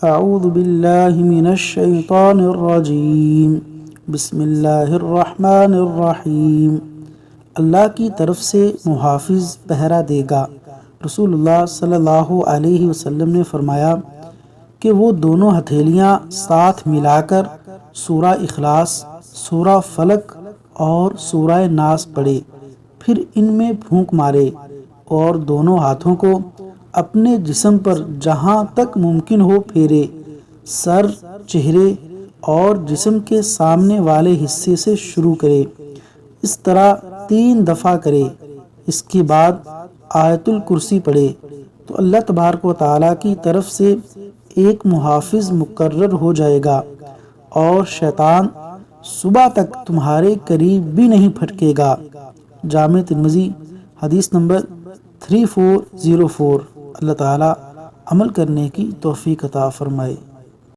اعوذ باللہ من الشیطان الرجیم بسم اللہ الرحمن الرحیم۔ اللہ کی طرف سے محافظ پہرا دے گا۔ رسول اللہ صلی اللہ علیہ وسلم نے فرمایا کہ وہ دونوں ہتھیلیاں ساتھ ملا کر سورہ اخلاص، سورہ فلق اور سورہ ناس پڑھے، پھر ان میں پھونک مارے اور دونوں ہاتھوں کو اپنے جسم پر جہاں تک ممکن ہو پھیرے، سر، چہرے اور جسم کے سامنے والے حصے سے شروع کرے۔ اس طرح 3 دفعہ کرے۔ اس کے بعد آیت الکرسی پڑھے تو اللہ تبارک و تعالیٰ کی طرف سے ایک محافظ مقرر ہو جائے گا اور شیطان صبح تک تمہارے قریب بھی نہیں پھٹکے گا۔ جامع ترمذی حدیث نمبر 3404۔ اللہ تعالیٰ عمل کرنے کی توفیق عطا فرمائے۔